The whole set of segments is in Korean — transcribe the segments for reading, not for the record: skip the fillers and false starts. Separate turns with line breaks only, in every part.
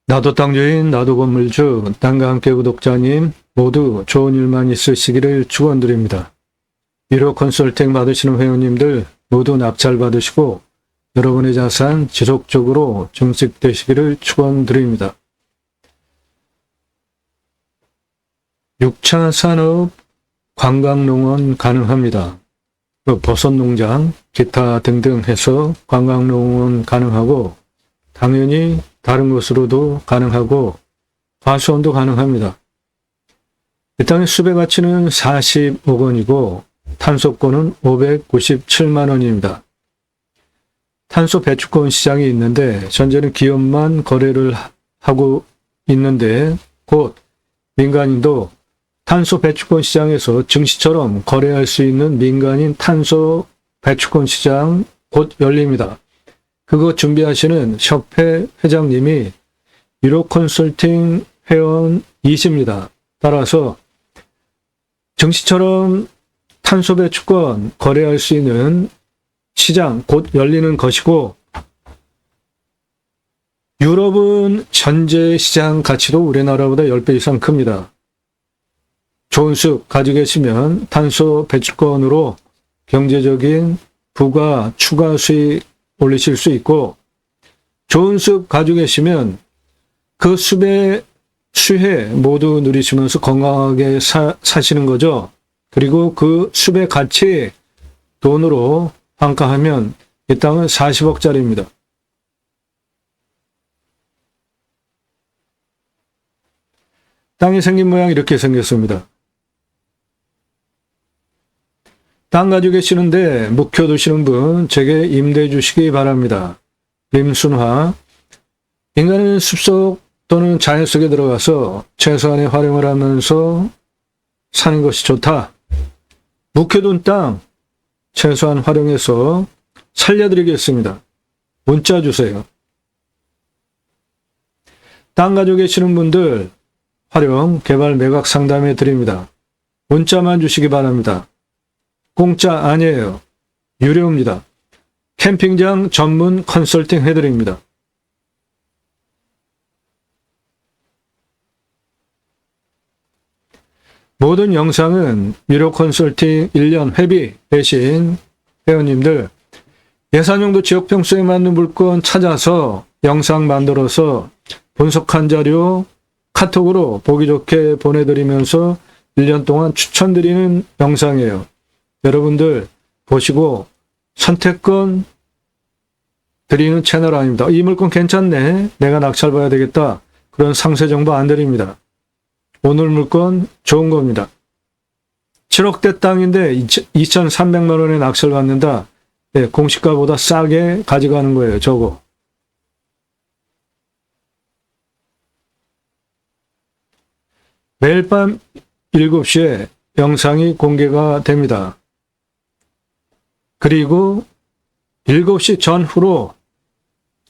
나도 땅주인, 나도 건물주, 땅과 함께 구독자님 모두 좋은 일만 있으시기를 축원드립니다. 1호 컨설팅 받으시는 회원님들 모두 낙찰 받으시고 여러분의 자산 지속적으로 증식되시기를 축원드립니다. 6차 산업 관광농원 가능합니다. 버섯농장, 기타 등등 해서 관광농원 가능하고 당연히 다른 것으로도 가능하고 과수원도 가능합니다. 이 땅의 수배 가치는 40억 원이고 탄소권은 597만 원입니다. 탄소 배출권 시장이 있는데 현재는 기업만 거래를 하고 있는데 곧 민간인도 탄소 배출권 시장에서 증시처럼 거래할 수 있는 민간인 탄소 배출권 시장 곧 열립니다. 그거 준비하시는 협회 회장님이 1호 컨설팅 회원이십니다. 따라서 증시처럼 탄소 배출권 거래할 수 있는 시장 곧 열리는 것이고 유럽은 현재 시장 가치도 우리나라보다 10배 이상 큽니다. 좋은 숲 가지고 계시면 탄소 배출권으로 경제적인 부가 추가 수익 올리실 수 있고 좋은 숲 가지고 계시면 그 숲의 수혜 모두 누리시면서 건강하게 사시는 거죠. 그리고 그 숲의 가치 돈으로 환가하면 이 땅은 40억짜리입니다. 땅이 생긴 모양 이렇게 생겼습니다. 땅 가지고 계시는데 묵혀두시는 분 제게 임대해 주시기 바랍니다. 림순화, 인간은 숲속 또는 자연 속에 들어가서 최소한의 활용을 하면서 사는 것이 좋다. 묵혀둔 땅 최소한 활용해서 살려드리겠습니다. 문자 주세요. 땅 가지고 계시는 분들 활용, 개발, 매각 상담해 드립니다. 문자만 주시기 바랍니다. 공짜 아니에요. 유료입니다. 캠핑장 전문 컨설팅 해드립니다. 모든 영상은 1호 컨설팅 1년 회비 대신 회원님들 예산용도 지역평수에 맞는 물건 찾아서 영상 만들어서 분석한 자료 카톡으로 보기 좋게 보내드리면서 1년 동안 추천드리는 영상이에요. 여러분들 보시고 선택권 드리는 채널 아닙니다. 이 물건 괜찮네. 내가 낙찰 봐야 되겠다. 그런 상세 정보 안 드립니다. 오늘 물건 좋은 겁니다. 7억대 땅인데 2,300만 원에 낙찰 받는다. 네, 공시가보다 싸게 가져가는 거예요. 저거. 매일 밤 7시에 영상이 공개가 됩니다. 그리고 7시 전후로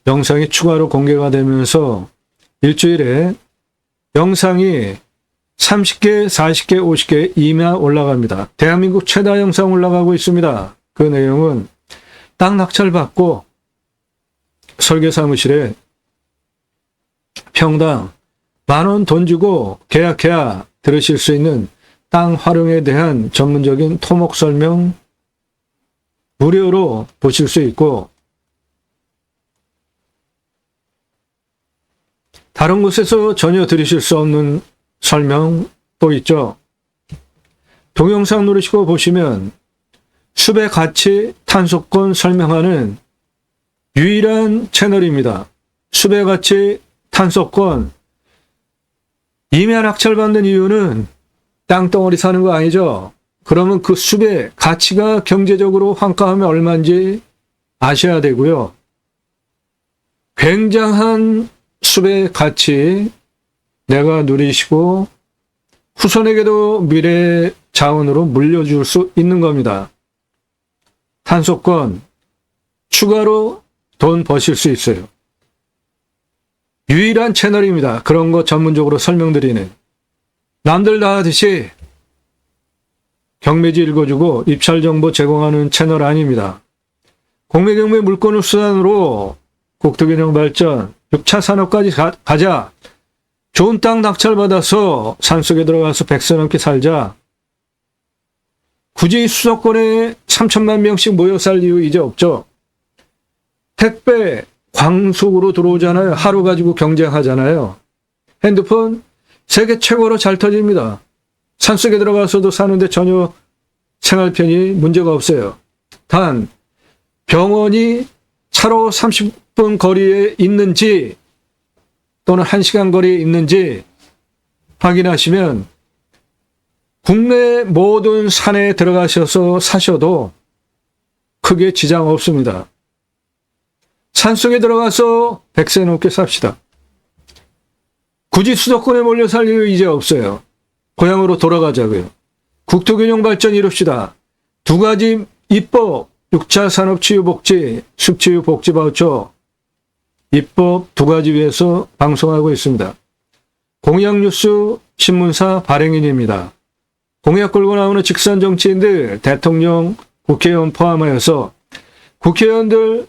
영상이 추가로 공개가 되면서 일주일에 영상이 30개, 40개, 50개 이마 올라갑니다. 대한민국 최다 영상 올라가고 있습니다. 그 내용은 땅 낙찰 받고 설계사무실에 평당 10,000원 돈 주고 계약해야 들으실 수 있는 땅 활용에 대한 전문적인 토목 설명 무료로 보실 수 있고 다른 곳에서 전혀 들으실 수 없는 설명 또 있죠. 동영상 누르시고 보시면 숲의 가치 탄소권 설명하는 유일한 채널입니다. 숲의 가치 탄소권 임야 낙찰 받는 이유는 땅덩어리 사는 거 아니죠. 그러면 그 숲의 가치가 경제적으로 환가하면 얼마인지 아셔야 되고요. 굉장한 숲의 가치 내가 누리시고 후손에게도 미래 자원으로 물려줄 수 있는 겁니다. 탄소권 추가로 돈 버실 수 있어요. 유일한 채널입니다. 그런 거 전문적으로 설명드리는. 남들 다 하듯이 경매지 읽어주고 입찰 정보 제공하는 채널 아닙니다. 공매경매 물건을 수단으로 국토균형 발전, 6차 산업까지 가자. 좋은 땅 낙찰받아서 산속에 들어가서 100세 넘게 살자. 굳이 수도권에 3천만 명씩 모여 살 이유 이제 없죠. 택배 광속으로 들어오잖아요. 하루 가지고 경쟁하잖아요. 핸드폰 세계 최고로 잘 터집니다. 산속에 들어가서도 사는데 전혀 생활편이 문제가 없어요. 단 병원이 차로 30분 거리에 있는지 또는 1시간 거리에 있는지 확인하시면 국내 모든 산에 들어가셔서 사셔도 크게 지장 없습니다. 산속에 들어가서 100세 넘게 삽시다. 굳이 수도권에 몰려 살 이유 이제 없어요. 고향으로 돌아가자고요. 국토균형 발전 이룹시다. 두 가지 입법, 6차 산업치유복지, 숲치유복지바우처 입법 두 가지 위해서 방송하고 있습니다. 공약뉴스 신문사 발행인입니다. 공약 걸고 나오는 직선 정치인들, 대통령, 국회의원 포함하여서 국회의원들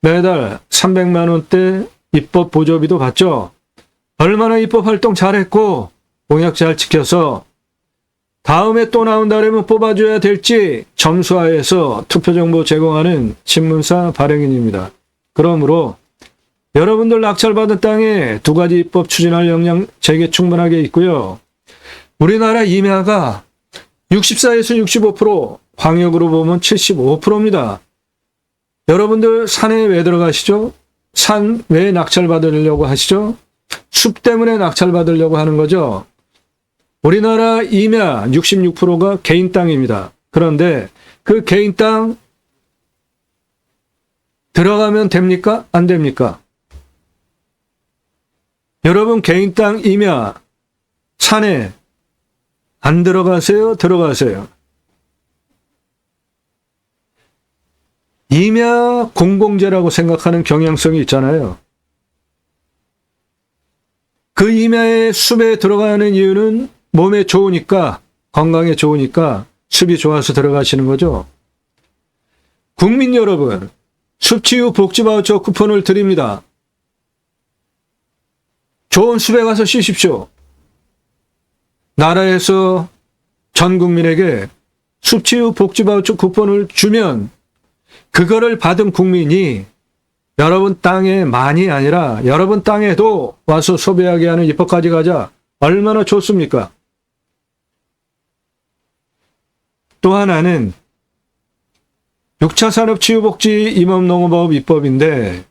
매달 300만 원대 입법 보조비도 받죠. 얼마나 입법 활동 잘했고 공약 잘 지켜서 다음에 또 나온다면 뽑아줘야 될지 점수화해서 투표정보 제공하는 신문사 발행인입니다. 그러므로 여러분들 낙찰받은 땅에 두 가지 입법 추진할 역량 제게 충분하게 있고요. 우리나라 임야가 64에서 65%, 광역으로 보면 75%입니다. 여러분들 산에 왜 들어가시죠? 산 왜 낙찰받으려고 하시죠? 숲 때문에 낙찰받으려고 하는 거죠. 우리나라 임야 66%가 개인 땅입니다. 그런데 그 개인 땅 들어가면 됩니까? 안 됩니까? 여러분 개인 땅 임야 산에 안 들어가세요? 들어가세요? 임야 공공재라고 생각하는 경향성이 있잖아요. 그 임야의 숲에 들어가는 이유는 몸에 좋으니까, 건강에 좋으니까 숲이 좋아서 들어가시는 거죠. 국민 여러분, 숲치유 복지바우처 쿠폰을 드립니다. 좋은 숲에 가서 쉬십시오. 나라에서 전 국민에게 숲치유 복지바우처 쿠폰을 주면 그거를 받은 국민이 여러분 땅에만이 아니라 여러분 땅에도 와서 소비하게 하는 입법까지 가자. 얼마나 좋습니까? 또 하나는 6차 산업치유복지 임업농업법 입법인데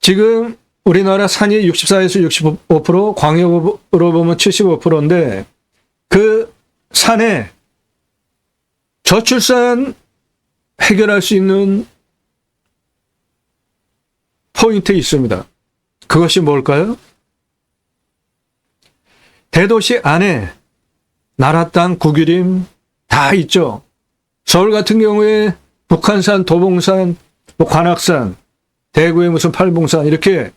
지금 우리나라 산이 64에서 65%, 광역으로 보면 75%인데 그 산에 저출산 해결할 수 있는 포인트 있습니다. 그것이 뭘까요? 대도시 안에 나라 땅, 국유림 다 있죠. 서울 같은 경우에 북한산, 도봉산, 관악산, 대구에 무슨 팔봉산 이렇게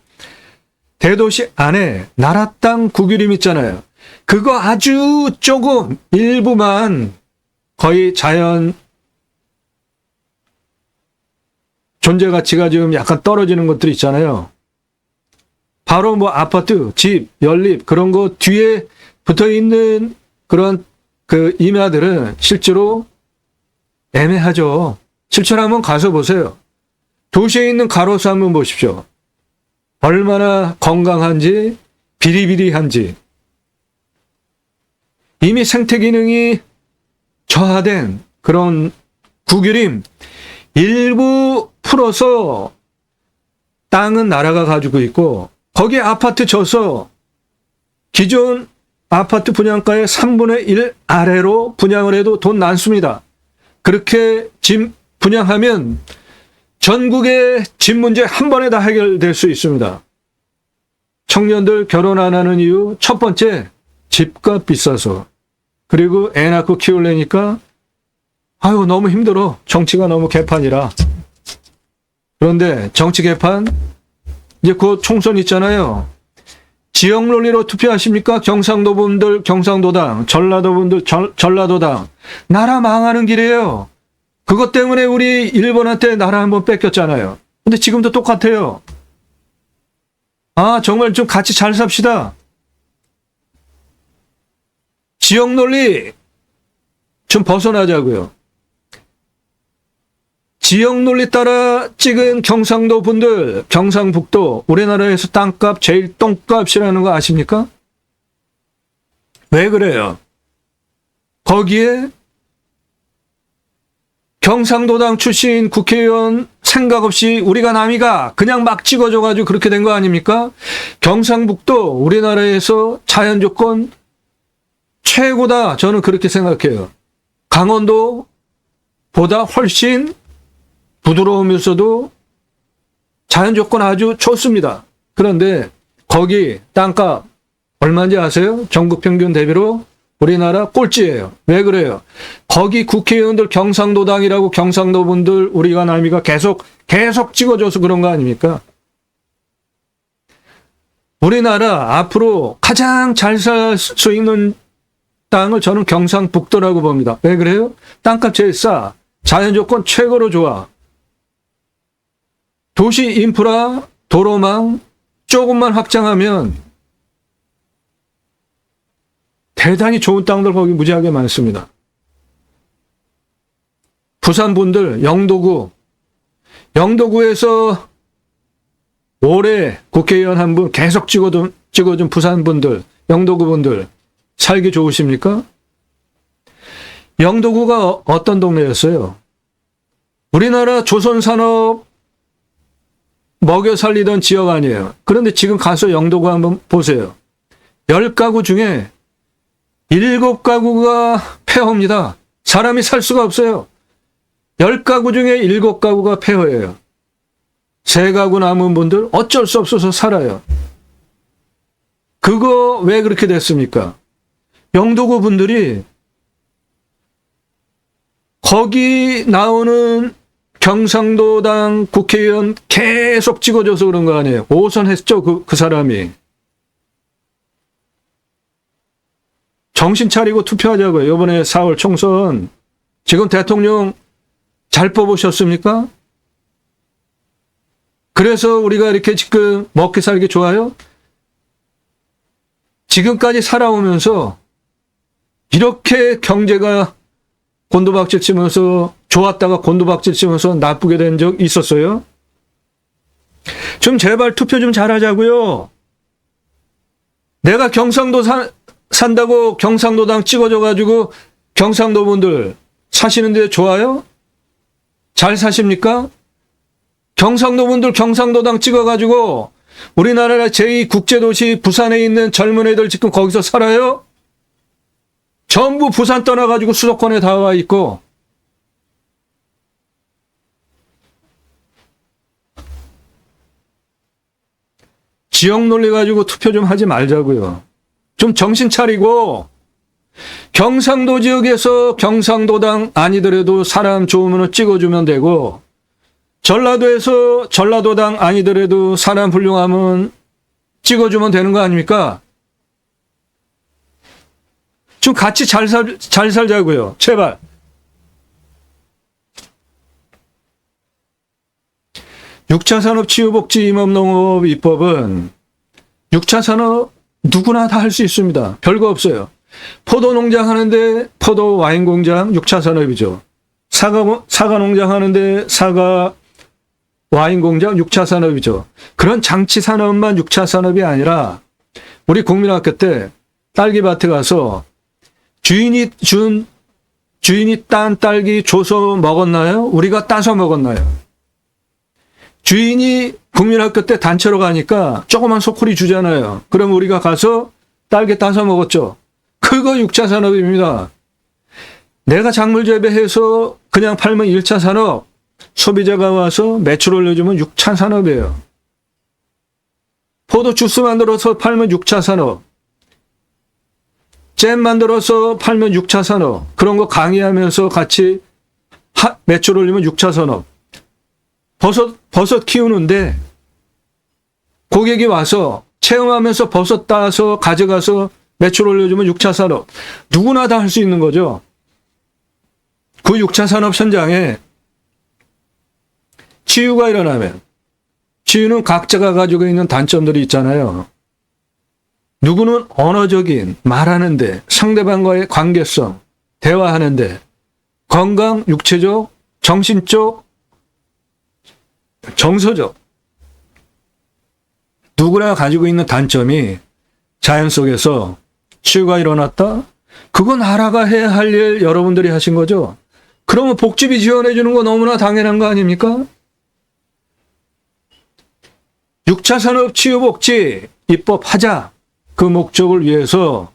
대도시 안에 나라 땅, 국유림 있잖아요. 그거 아주 조금 일부만 거의 자연 존재 가치가 지금 약간 떨어지는 것들이 있잖아요. 바로 뭐 아파트, 집, 연립 그런 거 뒤에 붙어 있는 그런 그 임야들은 실제로 애매하죠. 실제로 한번 가서 보세요. 도시에 있는 가로수 한번 보십시오. 얼마나 건강한지, 비리비리한지. 이미 생태 기능이 저하된 그런 국유림 일부 풀어서 땅은 나라가 가지고 있고 거기에 아파트 져서 기존 아파트 분양가의 3분의 1 아래로 분양을 해도 돈 많습니다. 그렇게 집 분양하면 전국의 집 문제 한 번에 다 해결될 수 있습니다. 청년들 결혼 안 하는 이유 첫 번째 집값 비싸서 그리고 애 낳고 키우려니까 아유 너무 힘들어. 정치가 너무 개판이라. 그런데 정치 개판 이제 곧 총선 있잖아요. 지역 논리로 투표하십니까? 경상도 분들 경상도당, 전라도 분들 전라도당. 나라 망하는 길이에요. 그것 때문에 우리 일본한테 나라 한번 뺏겼잖아요. 근데 지금도 똑같아요. 아, 정말 좀 같이 잘 삽시다. 지역 논리 좀 벗어나자고요. 지역 논리 따라 찍은 경상도 분들, 경상북도, 우리나라에서 땅값 제일 똥값이라는 거 아십니까? 왜 그래요? 거기에 경상도당 출신 국회의원 생각 없이 우리가 남이가 그냥 막 찍어줘가지고 그렇게 된 거 아닙니까? 경상북도 우리나라에서 자연 조건 최고다. 저는 그렇게 생각해요. 강원도보다 훨씬 부드러우면서도 자연 조건 아주 좋습니다. 그런데 거기 땅값 얼마인지 아세요? 전국 평균 대비로 우리나라 꼴찌예요. 왜 그래요? 거기 국회의원들 경상도당이라고 경상도 분들 우리가 남이가 계속 찍어줘서 그런 거 아닙니까? 우리나라 앞으로 가장 잘 살 수 있는 땅을 저는 경상북도라고 봅니다. 왜 그래요? 땅값 제일 싸. 자연 조건 최고로 좋아. 도시 인프라, 도로망 조금만 확장하면 대단히 좋은 땅들 거기 무지하게 많습니다. 부산 분들 영도구에서 올해 국회의원 한 분 계속 찍어준 부산 분들, 영도구 분들 살기 좋으십니까? 영도구가 어떤 동네였어요? 우리나라 조선산업 먹여 살리던 지역 아니에요. 그런데 지금 가서 영도구 한번 보세요. 10가구 중에 7가구가 폐허입니다. 사람이 살 수가 없어요. 10가구 중에 7가구가 폐허예요. 3가구 남은 분들 어쩔 수 없어서 살아요. 그거 왜 그렇게 됐습니까? 영도구 분들이 거기 나오는 경상도당 국회의원 계속 찍어줘서 그런 거 아니에요. 5선 했죠, 그 사람이. 정신 차리고 투표하자고요. 이번에 4월 총선. 지금 대통령 잘 뽑으셨습니까? 그래서 우리가 이렇게 지금 먹기 살기 좋아요? 지금까지 살아오면서 이렇게 경제가 곤두박질 치면서 좋았다가 곤두박질 치면서 나쁘게 된 적 있었어요? 좀 제발 투표 좀 잘하자고요. 내가 경상도 산다고 경상도당 찍어줘가지고 경상도 분들 사시는데 좋아요? 잘 사십니까? 경상도 분들 경상도당 찍어가지고 우리나라 제2국제도시 부산에 있는 젊은 애들 지금 거기서 살아요? 전부 부산 떠나가지고 수도권에 다 와 있고. 지역 논리 가지고 투표 좀 하지 말자고요. 좀 정신 차리고 경상도 지역에서 경상도당 아니더라도 사람 좋으면 찍어주면 되고, 전라도에서 전라도당 아니더라도 사람 훌륭하면 찍어주면 되는 거 아닙니까? 좀 같이 잘 살자고요. 제발. 육차산업치유복지임업농업 입법은 6차 산업 누구나 다 할 수 있습니다. 별거 없어요. 포도 농장 하는데 포도 와인 공장 6차 산업이죠. 사과 농장 하는데 사과 와인 공장 6차 산업이죠. 그런 장치 산업만 6차 산업이 아니라 우리 국민학교 때 딸기밭에 가서 주인이 딴 딸기 줘서 먹었나요? 우리가 따서 먹었나요? 주인이 국민학교 때 단체로 가니까 조그만 소쿠리 주잖아요. 그럼 우리가 가서 딸기 따서 먹었죠. 그거 6차 산업입니다. 내가 작물 재배해서 그냥 팔면 1차 산업, 소비자가 와서 매출 올려주면 6차 산업이에요. 포도 주스 만들어서 팔면 6차 산업, 잼 만들어서 팔면 6차 산업, 그런 거 강의하면서 같이 매출 올리면 6차 산업. 버섯 키우는데 고객이 와서 체험하면서 버섯 따서 가져가서 매출 올려주면 6차 산업. 누구나 다 할 수 있는 거죠. 그 6차 산업 현장에 치유가 일어나면 치유는 각자가 가지고 있는 단점들이 있잖아요. 누구는 언어적인, 말하는데, 상대방과의 관계성, 대화하는데, 건강, 육체적, 정신적, 정서적, 누구나 가지고 있는 단점이 자연 속에서 치유가 일어났다? 그건 나라가 해야 할 일 여러분들이 하신 거죠? 그러면 복지비 지원해 주는 거 너무나 당연한 거 아닙니까? 6차 산업 치유복지 입법하자. 그 목적을 위해서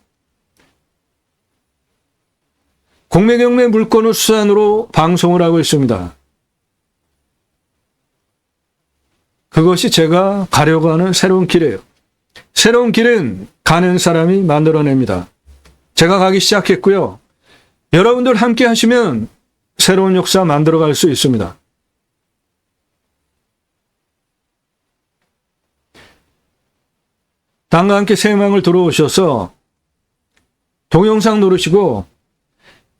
공매경매 물건을 수단으로 방송을 하고 있습니다. 그것이 제가 가려고 하는 새로운 길이에요. 새로운 길은 가는 사람이 만들어냅니다. 제가 가기 시작했고요. 여러분들 함께 하시면 새로운 역사 만들어갈 수 있습니다. 땅과 함께 새해망을 들어오셔서 동영상 누르시고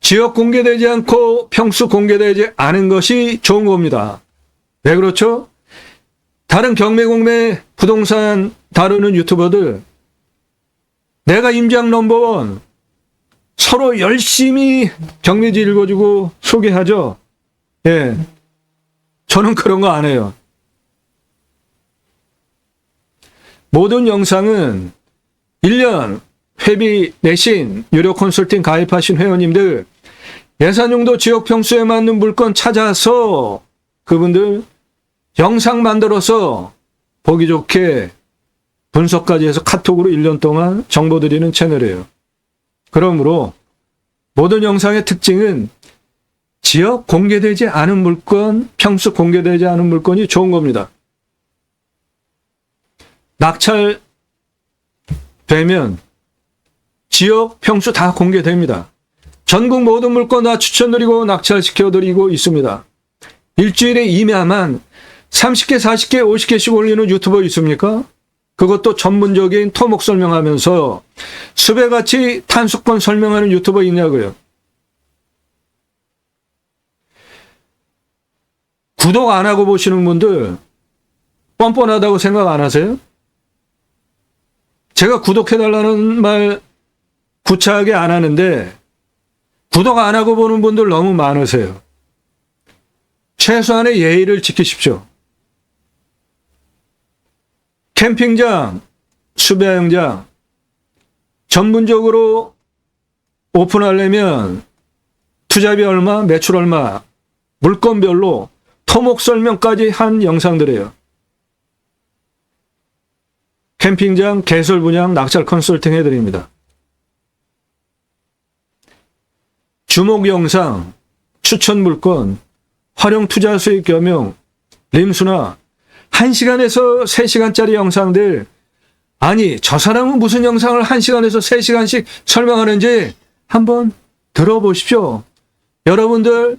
지역 공개되지 않고 평수 공개되지 않은 것이 좋은 겁니다. 왜 그렇죠? 다른 경매공매 부동산 다루는 유튜버들 내가 임장 넘버원 서로 열심히 경매지 읽어주고 소개하죠. 예, 저는 그런 거 안 해요. 모든 영상은 1년 회비 내신 유료 컨설팅 가입하신 회원님들 예산용도 지역 평수에 맞는 물건 찾아서 그분들 영상 만들어서 보기 좋게 분석까지 해서 카톡으로 1년 동안 정보 드리는 채널이에요. 그러므로 모든 영상의 특징은 지역 공개되지 않은 물건, 평수 공개되지 않은 물건이 좋은 겁니다. 낙찰 되면 지역 평수 다 공개됩니다. 전국 모든 물건 다 추천드리고 낙찰시켜드리고 있습니다. 일주일에 임야만 30개, 40개, 50개씩 올리는 유튜버 있습니까? 그것도 전문적인 토목 설명하면서 수배같이 탄수권 설명하는 유튜버 있냐고요. 구독 안 하고 보시는 분들 뻔뻔하다고 생각 안 하세요? 제가 구독해달라는 말 구차하게 안 하는데 구독 안 하고 보는 분들 너무 많으세요. 최소한의 예의를 지키십시오. 캠핑장, 수배양장 전문적으로 오픈하려면 투자비 얼마, 매출 얼마, 물건별로 토목 설명까지 한 영상들이에요. 캠핑장 개설 분양 낙찰 컨설팅 해드립니다. 주목 영상, 추천 물건, 활용 투자 수익 겸용, 림수나 1시간에서 3시간짜리 영상들, 아니 저 사람은 무슨 영상을 1시간에서 3시간씩 설명하는지 한번 들어보십시오. 여러분들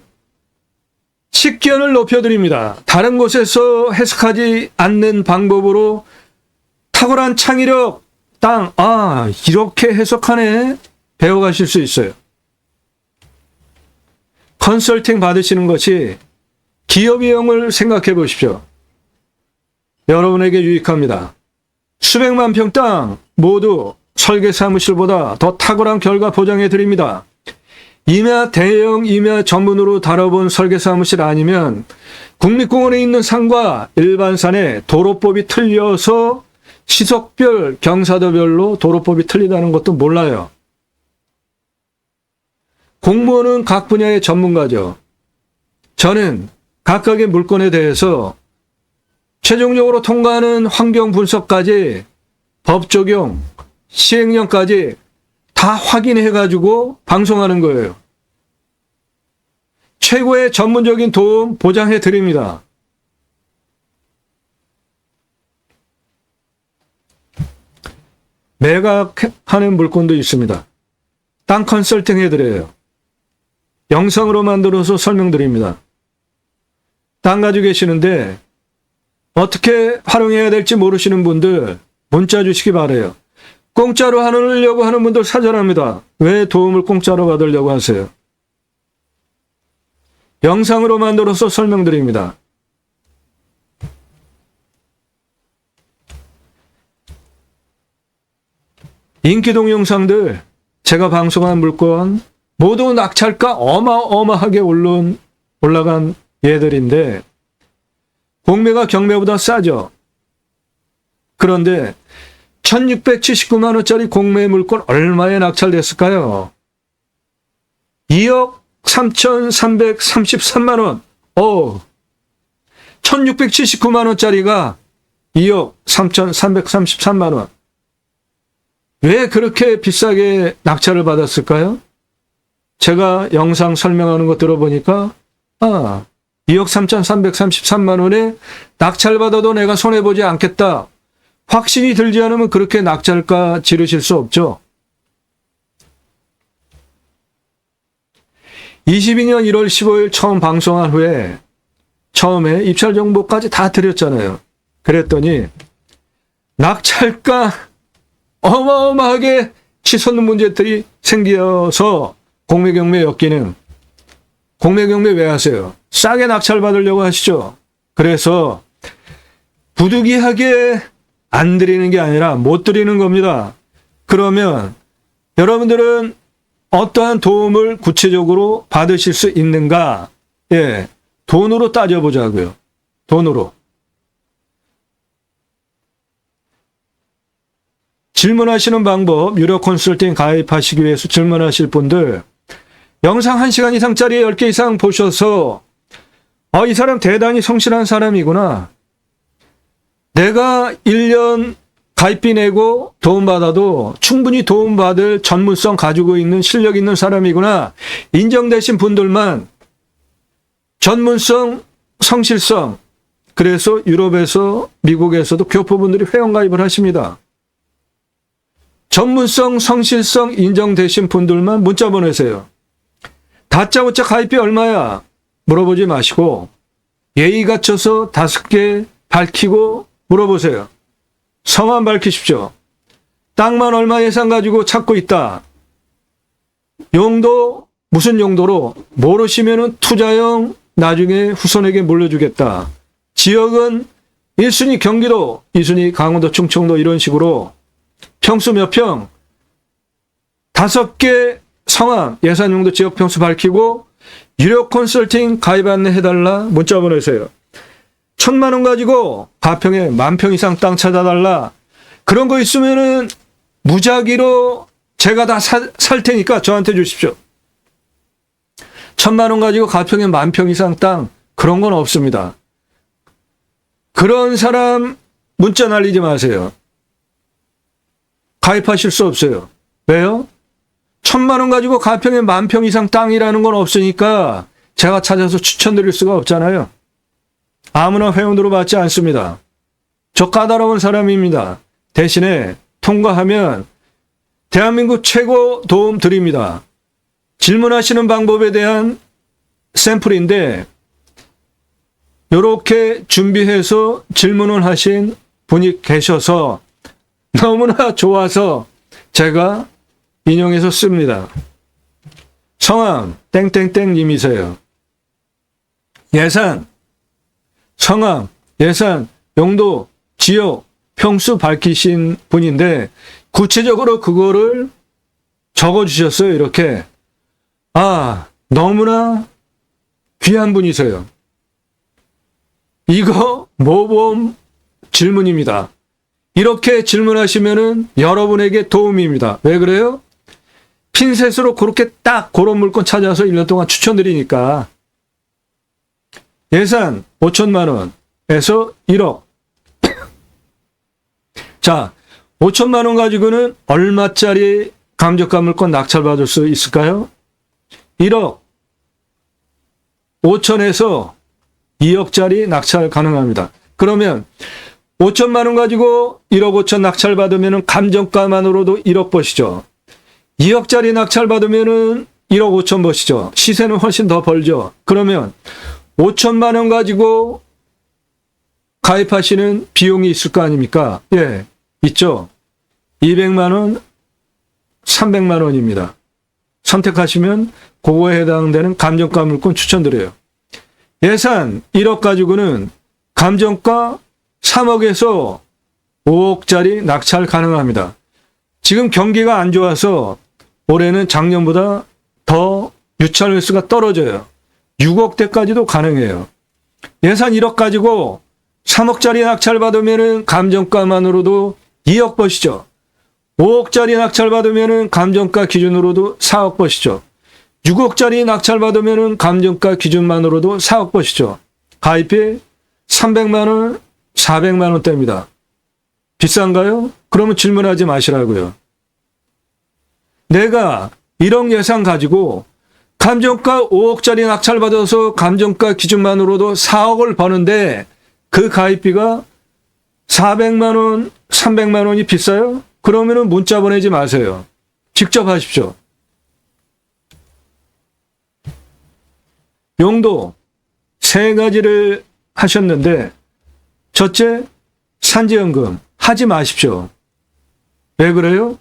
식견을 높여드립니다. 다른 곳에서 해석하지 않는 방법으로 탁월한 창의력, 땅, 이렇게 해석하네 배워가실 수 있어요. 컨설팅 받으시는 것이 기업이용을 생각해 보십시오. 여러분에게 유익합니다. 수백만 평 땅 모두 설계 사무실보다 더 탁월한 결과 보장해 드립니다. 임야 대형 임야 전문으로 다뤄본 설계 사무실 아니면 국립공원에 있는 산과 일반 산의 도로법이 틀려서 시속별, 경사도별로 도로법이 틀리다는 것도 몰라요. 공무원은 각 분야의 전문가죠. 저는 각각의 물건에 대해서 최종적으로 통과하는 환경 분석까지 법 적용, 시행령까지 다 확인해가지고 방송하는 거예요. 최고의 전문적인 도움 보장해 드립니다. 매각하는 물건도 있습니다. 땅 컨설팅 해드려요. 영상으로 만들어서 설명드립니다. 땅 가지고 계시는데 어떻게 활용해야 될지 모르시는 분들 문자 주시기 바라요. 공짜로 하려고 하는 분들 사절합니다. 왜 도움을 공짜로 받으려고 하세요? 영상으로 만들어서 설명드립니다. 인기 동영상들, 제가 방송한 물건 모두 낙찰가 어마어마하게 올라간 예들인데 공매가 경매보다 싸죠. 그런데 1679만 원짜리 공매 물건 얼마에 낙찰됐을까요? 2억 3,333만 원. 1679만 원짜리가 2억 3,333만 원. 왜 그렇게 비싸게 낙찰을 받았을까요? 제가 영상 설명하는 거 들어보니까 2억 3,333만 원에 낙찰받아도 내가 손해보지 않겠다. 확신이 들지 않으면 그렇게 낙찰가 지르실 수 없죠. 22년 1월 15일 처음 방송한 후에 처음에 입찰 정보까지 다 드렸잖아요. 그랬더니 낙찰가 어마어마하게 치솟는 문제들이 생겨서 공매경매 엮이는 공매경매 왜 하세요? 싸게 낙찰 받으려고 하시죠. 그래서 부득이하게 안 드리는 게 아니라 못 드리는 겁니다. 그러면 여러분들은 어떠한 도움을 구체적으로 받으실 수 있는가? 예, 돈으로 따져보자고요. 돈으로. 질문하시는 방법, 유료 컨설팅 가입하시기 위해서 질문하실 분들 영상 1시간 이상짜리 10개 이상 보셔서 이 사람 대단히 성실한 사람이구나. 내가 1년 가입비 내고 도움받아도 충분히 도움받을 전문성 가지고 있는 실력 있는 사람이구나. 인정되신 분들만 전문성, 성실성, 그래서 유럽에서 미국에서도 교포분들이 회원가입을 하십니다. 전문성, 성실성 인정되신 분들만 문자 보내세요. 다짜고짜 가입비 얼마야? 물어보지 마시고 예의 갖춰서 5개 밝히고 물어보세요. 성함 밝히십시오. 땅만 얼마 예산 가지고 찾고 있다. 용도 무슨 용도로 모르시면은 투자형 나중에 후손에게 물려주겠다. 지역은 1순위 경기도, 2순위 강원도, 충청도 이런 식으로 평수 몇 평, 5개 성함, 예산 용도 지역 평수 밝히고 유료 컨설팅 가입 안내 해달라 문자 보내세요. 1,000만 원 가지고 가평에 10,000평 이상 땅 찾아달라. 그런 거 있으면은 무작위로 제가 다 살 테니까 저한테 주십시오. 1,000만 원 가지고 가평에 10,000평 이상 땅 그런 건 없습니다. 그런 사람 문자 날리지 마세요. 가입하실 수 없어요. 왜요? 1,000만 원 가지고 가평에 10,000평 이상 땅이라는 건 없으니까 제가 찾아서 추천드릴 수가 없잖아요. 아무나 회원으로 받지 않습니다. 저 까다로운 사람입니다. 대신에 통과하면 대한민국 최고 도움 드립니다. 질문하시는 방법에 대한 샘플인데 이렇게 준비해서 질문을 하신 분이 계셔서 너무나 좋아서 제가 인용해서 씁니다. 성함 땡땡땡님이세요. 예산, 성함, 예산, 용도, 지역, 평수 밝히신 분인데 구체적으로 그거를 적어주셨어요. 이렇게. 너무나 귀한 분이세요. 이거 모범 질문입니다. 이렇게 질문하시면은 여러분에게 도움입니다. 왜 그래요? 핀셋으로 그렇게 딱 그런 물건 찾아서 1년 동안 추천드리니까. 예산 5천만 원에서 1억. 자, 5천만 원 가지고는 얼마짜리 감정가 물건 낙찰받을 수 있을까요? 1억 5천에서 2억짜리 낙찰 가능합니다. 그러면 5천만 원 가지고 1억 5천 낙찰 받으면 감정가만으로도 1억 버시죠. 2억짜리 낙찰 받으면 1억 5천 버시죠. 시세는 훨씬 더 벌죠. 그러면 5천만 원 가지고 가입하시는 비용이 있을 거 아닙니까? 예, 있죠. 200만 원, 300만 원입니다. 선택하시면 그거에 해당되는 감정가 물건 추천드려요. 예산 1억 가지고는 감정가 3억에서 5억짜리 낙찰 가능합니다. 지금 경기가 안 좋아서 올해는 작년보다 더 유찰 횟수가 떨어져요. 6억대까지도 가능해요. 예산 1억 가지고 3억짜리 낙찰 받으면은 감정가만으로도 2억 버시죠. 5억짜리 낙찰 받으면은 감정가 기준으로도 4억 버시죠. 6억짜리 낙찰 받으면은 감정가 기준만으로도 4억 버시죠. 가입비 300만 원, 400만 원대입니다. 비싼가요? 그러면 질문하지 마시라고요. 내가 1억 예산 가지고 감정가 5억짜리 낙찰 받아서 감정가 기준만으로도 4억을 버는데 그 가입비가 400만 원, 300만 원이 비싸요? 그러면은 문자 보내지 마세요. 직접 하십시오. 용도 세 가지를 하셨는데 첫째, 산지연금 하지 마십시오. 왜 그래요?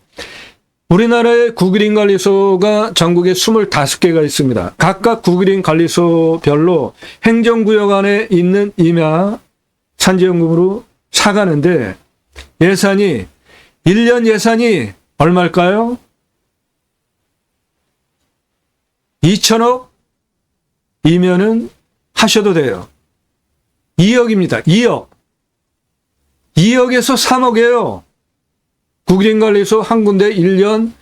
우리나라에 국유림 관리소가 전국에 25개가 있습니다. 각각 국유림 관리소별로 행정구역 안에 있는 임야 산지연금으로 사가는데 예산이 1년 예산이 얼마일까요? 2천억 이면은 하셔도 돼요. 2억입니다. 2억. 2억에서 3억이에요. 국유림관리소 한 군데 1년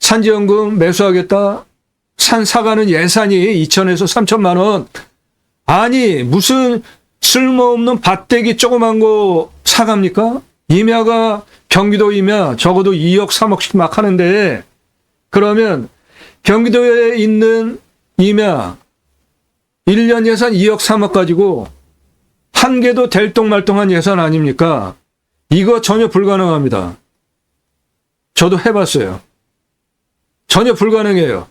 산지연금 매수하겠다. 산 사가는 예산이 2천에서 3천만 원. 아니 무슨 쓸모없는 밭대기 조그만 거 사갑니까? 임야가 경기도 임야 적어도 2억 3억씩 막 하는데 그러면 경기도에 있는 임야 1년 예산 2억 3억 가지고 한 개도 될똥말똥한 예산 아닙니까? 이거 전혀 불가능합니다. 저도 해봤어요. 전혀 불가능해요.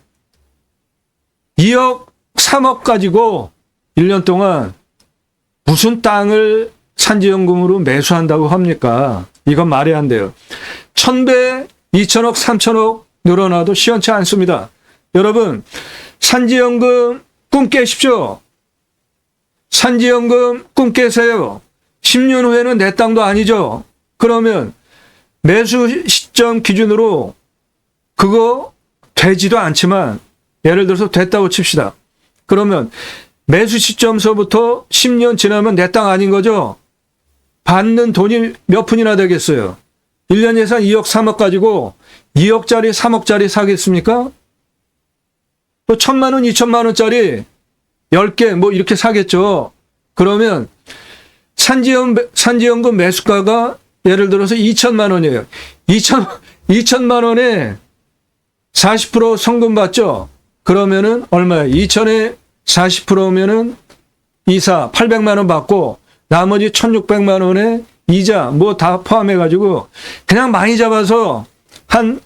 2억 3억 가지고 1년 동안 무슨 땅을 산지연금으로 매수한다고 합니까? 이건 말이 안 돼요. 1000배, 2000억, 3000억 늘어나도 시원치 않습니다. 여러분, 산지연금 꿈 깨십시오. 산지연금 꿈 깨세요. 10년 후에는 내 땅도 아니죠. 그러면 매수 시점 기준으로 그거 되지도 않지만 예를 들어서 됐다고 칩시다. 그러면 매수 시점서부터 10년 지나면 내 땅 아닌 거죠. 받는 돈이 몇 푼이나 되겠어요. 1년 예산 2억 3억 가지고 2억짜리 3억짜리 사겠습니까? 또 1000만 원 2천만 원짜리 10개 뭐 이렇게 사겠죠. 그러면 산지연금 매수가가 예를 들어서 2천만 원이에요. 2천만 원에 40% 성금 받죠? 그러면은 얼마예요? 2천에 40%면은 이사 800만 원 받고 나머지 1600만 원에 이자 뭐 다 포함해가지고 그냥 많이 잡아서 한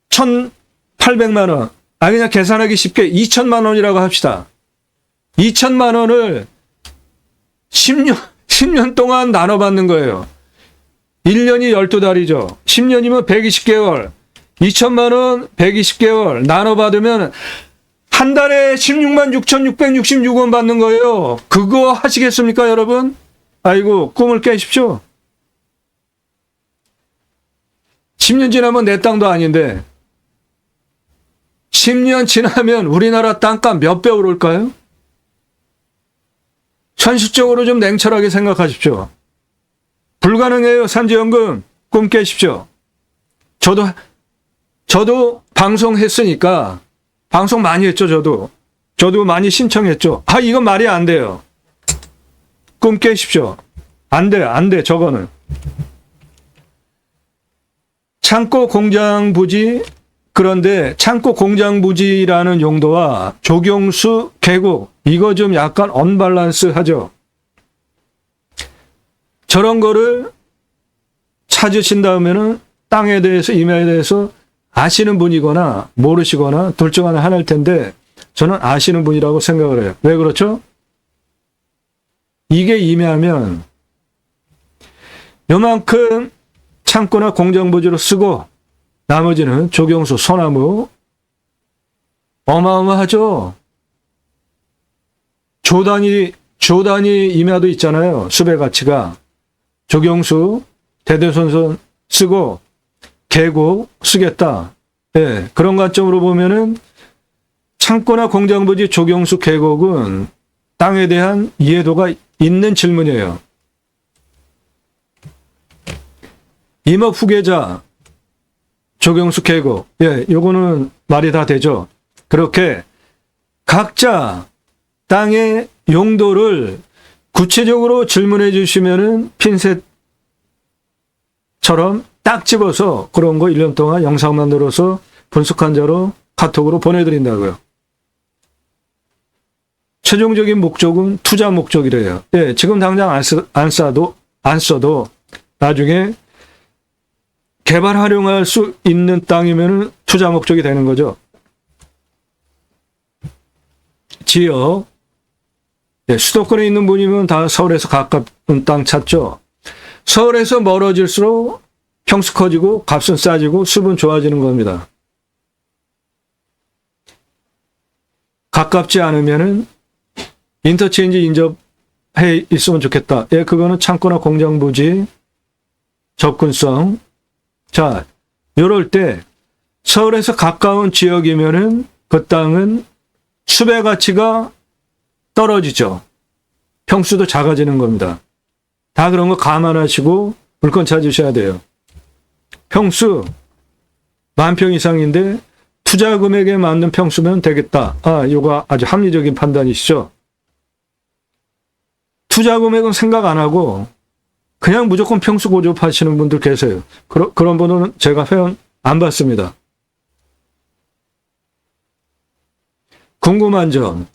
1800만 원. 그냥 계산하기 쉽게 2천만 원이라고 합시다. 2천만 원을 10년 동안 나눠받는 거예요. 1년이 12달이죠. 10년이면 120개월. 2천만 원 120개월 나눠받으면 한 달에 16만 6,666원 받는 거예요. 그거 하시겠습니까, 여러분? 아이고, 꿈을 깨십시오. 10년 지나면 내 땅도 아닌데 10년 지나면 우리나라 땅값 몇 배 오를까요? 현실적으로 좀 냉철하게 생각하십시오. 불가능해요. 산지연금 꿈 깨십시오. 저도 방송했으니까 방송 많이 했죠. 저도 많이 신청했죠. 이건 말이 안 돼요. 꿈 깨십시오. 안 돼. 저거는. 창고 공장 부지. 그런데 창고 공장 부지라는 용도와 조경수 계곡 이거 좀 약간 언밸런스 하죠. 저런 거를 찾으신다면은 땅에 대해서 임야에 대해서 아시는 분이거나 모르시거나 둘 중 하나일 텐데 저는 아시는 분이라고 생각을 해요. 왜 그렇죠? 이게 임야면 요만큼 창고나 공장 부지로 쓰고 나머지는 조경수, 소나무 어마어마하죠. 조단위 임야도 있잖아요. 수배 가치가. 조경수 대대손손 쓰고 계곡 쓰겠다. 예, 그런 관점으로 보면은 창고나 공장부지 조경수 계곡은 땅에 대한 이해도가 있는 질문이에요. 임업 후계자 조경수 계곡, 예, 요거는 말이 다 되죠. 그렇게 각자 땅의 용도를 구체적으로 질문해 주시면은 핀셋처럼 딱 집어서 그런 거 1년 동안 영상 만들어서 분석한 자로 카톡으로 보내드린다고요. 최종적인 목적은 투자 목적이래요. 예, 지금 당장 안 써도 나중에 개발 활용할 수 있는 땅이면 투자 목적이 되는 거죠. 지역, 예, 수도권에 있는 분이면 다 서울에서 가까운 땅 찾죠. 서울에서 멀어질수록 평수 커지고 값은 싸지고 수분 좋아지는 겁니다. 가깝지 않으면은 인터체인지 인접해 있으면 좋겠다. 예, 그거는 창고나 공장 부지 접근성. 자, 요럴 때 서울에서 가까운 지역이면은 그 땅은 수배 가치가 떨어지죠. 평수도 작아지는 겁니다. 다 그런 거 감안하시고 물건 찾으셔야 돼요. 평수 10,000평 이상인데 투자 금액에 맞는 평수면 되겠다. 아, 요거 아주 합리적인 판단이시죠. 투자 금액은 생각 안 하고 그냥 무조건 평수 고집하시는 분들 계세요. 그런 분은 제가 회원 안 받습니다. 궁금한 점.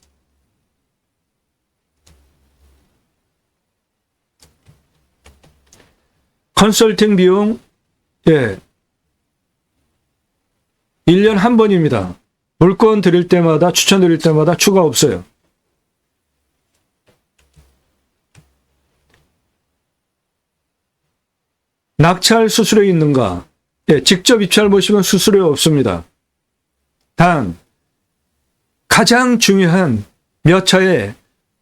컨설팅 비용, 예, 1년 한 번입니다. 물건 드릴 때마다, 추천 드릴 때마다 추가 없어요. 낙찰 수수료 있는가? 예, 직접 입찰 보시면 수수료 없습니다. 단, 가장 중요한 몇 차에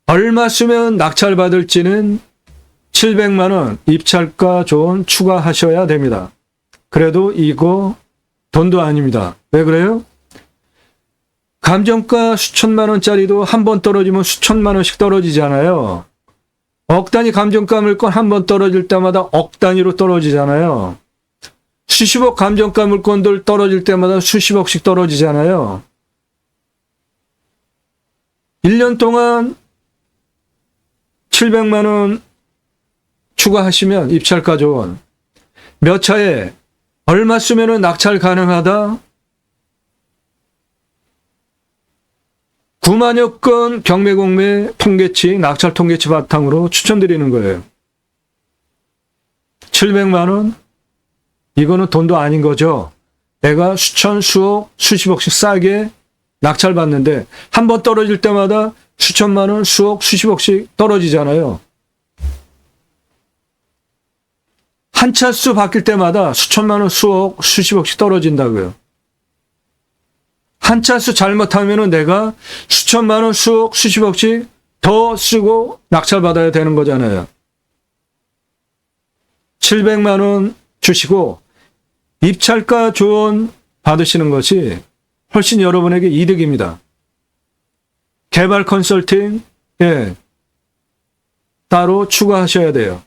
얼마 쓰면 낙찰 받을지는 700만 원 입찰가 조언 추가하셔야 됩니다. 그래도 이거 돈도 아닙니다. 왜 그래요? 감정가 수천만 원짜리도 한 번 떨어지면 수천만 원씩 떨어지잖아요. 억 단위 감정가 물건 한 번 떨어질 때마다 억 단위로 떨어지잖아요. 수십억 감정가 물건들 떨어질 때마다 수십억씩 떨어지잖아요. 1년 동안 700만 원 추가하시면 입찰가 조언. 몇 차에 얼마 쓰면 낙찰 가능하다? 9만여 건 경매공매 통계치, 낙찰 통계치 바탕으로 추천드리는 거예요. 700만 원? 이거는 돈도 아닌 거죠. 내가 수천, 수억, 수십억씩 싸게 낙찰 받는데 한 번 떨어질 때마다 수천만 원, 수억, 수십억씩 떨어지잖아요. 한 차수 바뀔 때마다 수천만 원, 수억, 수십억씩 떨어진다고요. 한 차수 잘못하면은 내가 수천만 원, 수억, 수십억씩 더 쓰고 낙찰 받아야 되는 거잖아요. 700만 원 주시고 입찰가 조언 받으시는 것이 훨씬 여러분에게 이득입니다. 개발 컨설팅, 예, 따로 추가하셔야 돼요.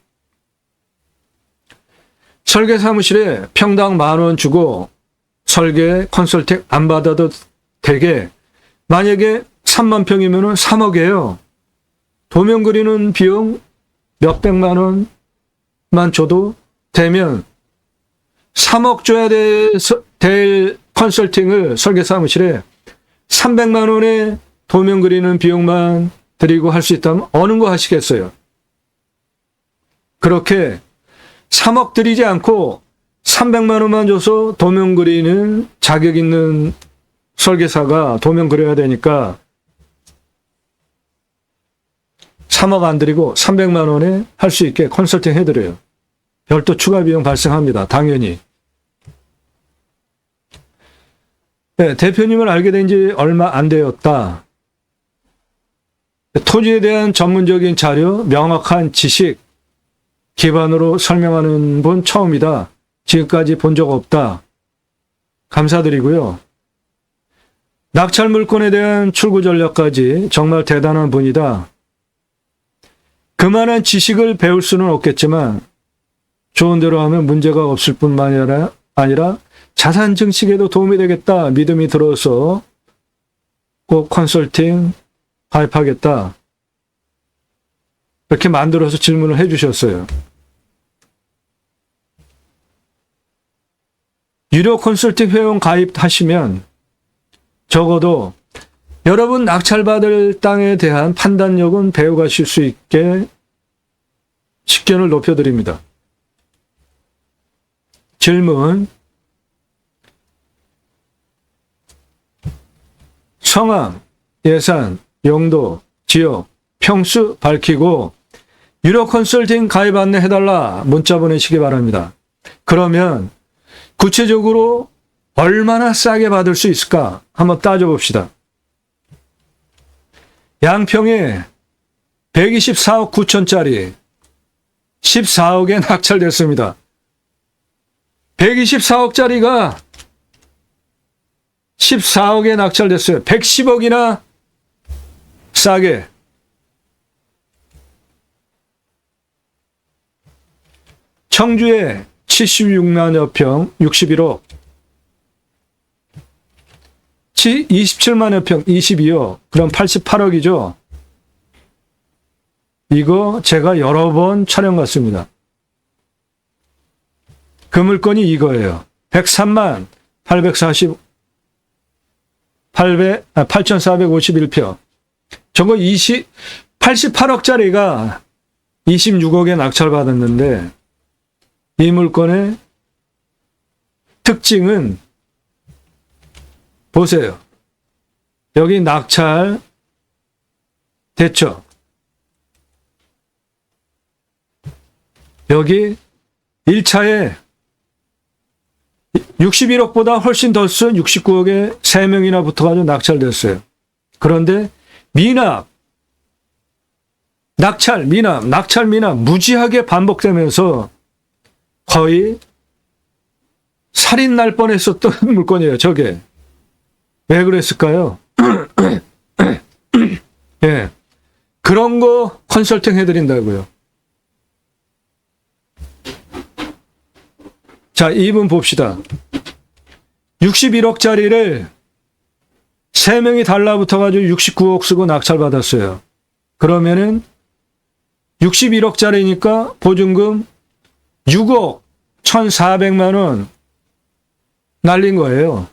설계 사무실에 평당 10,000원 주고 설계 컨설팅 안 받아도 되게, 만약에 3만 평이면 3억이에요. 도면 그리는 비용 몇백만 원만 줘도 되면 3억 줘야 될 컨설팅을 설계 사무실에 300만 원의 도면 그리는 비용만 드리고 할 수 있다면 어느 거 하시겠어요? 그렇게 3억 드리지 않고 300만 원만 줘서 도면 그리는 자격 있는 설계사가 도면 그려야 되니까 3억 안 드리고 300만 원에 할 수 있게 컨설팅 해드려요. 별도 추가 비용 발생합니다. 당연히. 네, 대표님을 알게 된 지 얼마 안 되었다. 토지에 대한 전문적인 자료, 명확한 지식 기반으로 설명하는 분 처음이다. 지금까지 본 적 없다. 감사드리고요. 낙찰 물건에 대한 출구 전략까지 정말 대단한 분이다. 그만한 지식을 배울 수는 없겠지만 좋은 대로 하면 문제가 없을 뿐만 아니라 자산 증식에도 도움이 되겠다. 믿음이 들어서 꼭 컨설팅 가입하겠다. 이렇게 만들어서 질문을 해주셨어요. 유료 컨설팅 회원 가입하시면 적어도 여러분 낙찰받을 땅에 대한 판단력은 배워가실 수 있게 식견을 높여드립니다. 질문. 성함, 예산, 용도, 지역, 평수 밝히고 유료 컨설팅 가입 안내 해달라 문자 보내시기 바랍니다. 그러면 구체적으로 얼마나 싸게 받을 수 있을까 한번 따져봅시다. 양평에 124억 9천짜리 14억에 낙찰됐습니다. 124억짜리가 14억에 낙찰됐어요. 110억이나 싸게. 청주에 76만여 평 61억. 27만여 평 22억. 그럼 88억이죠. 이거 제가 여러 번 촬영 갔습니다. 그 물건이 이거예요. 103만 8,451평. 저거 88억짜리가 26억에 낙찰받았는데 이 물건의 특징은 보세요. 여기 낙찰 됐죠? 여기 1차에 61억보다 훨씬 더 쓴 69억에 3명이나 붙어가지고 낙찰됐어요. 그런데 미납, 낙찰, 미납 무지하게 반복되면서 거의 살인 날 뻔했었던 물건이에요. 저게. 왜 그랬을까요? 예, 그런 거 컨설팅 해드린다고요. 자, 이분 봅시다. 61억짜리를 3명이 달라붙어가지고 69억 쓰고 낙찰받았어요. 그러면은 61억짜리니까 보증금 6억 1,400만 원 날린 거예요.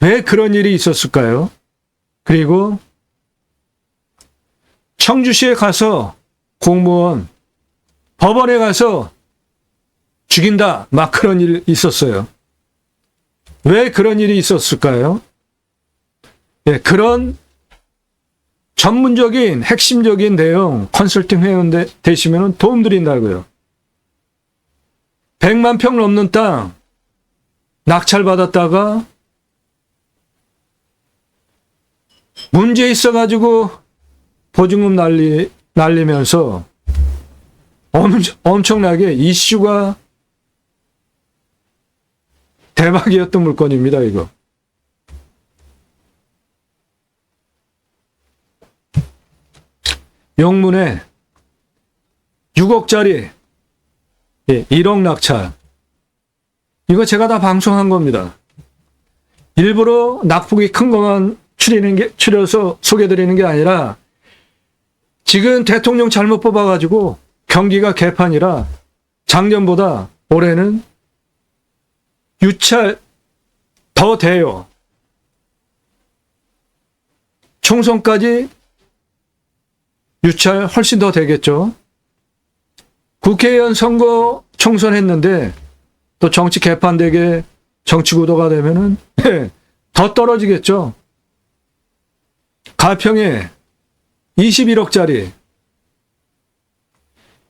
왜 그런 일이 있었을까요? 그리고 청주시에 가서 공무원, 법원에 가서 죽인다. 막 그런 일이 있었어요. 왜 그런 일이 있었을까요? 예, 그런 전문적인 핵심적인 내용 컨설팅 회원 되시면 도움 드린다고요. 100만 평 넘는 땅 낙찰받았다가 문제 있어가지고 보증금 날리면서 엄청나게 이슈가 대박이었던 물건입니다, 이거. 영문에 6억짜리 1억 낙찰. 이거 제가 다 방송한 겁니다. 일부러 낙폭이 큰 것만 추려서 소개드리는 게 아니라 지금 대통령 잘못 뽑아가지고 경기가 개판이라 작년보다 올해는 유찰 더 돼요. 총선까지 유찰 훨씬 더 되겠죠. 국회의원 선거 총선했는데 또 정치 개판되게 정치 구도가 되면은 더 떨어지겠죠. 가평에 21억짜리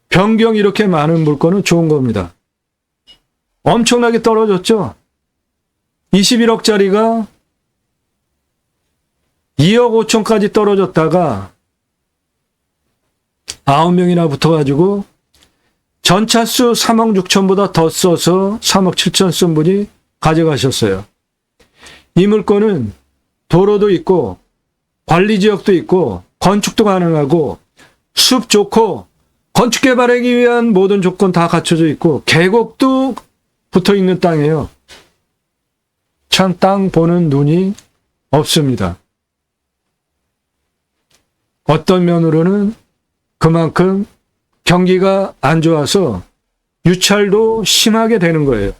변경 이렇게 많은 물건은 좋은 겁니다. 엄청나게 떨어졌죠. 21억짜리가 2억 5천까지 떨어졌다가 9명이나 붙어가지고 전차수 3억 6천보다 더 써서 3억 7천 쓴 분이 가져가셨어요. 이 물건은 도로도 있고 관리지역도 있고 건축도 가능하고 숲 좋고 건축 개발하기 위한 모든 조건 다 갖춰져 있고 계곡도 붙어 있는 땅이에요. 참 땅 보는 눈이 없습니다. 어떤 면으로는 그만큼 경기가 안 좋아서 유찰도 심하게 되는 거예요.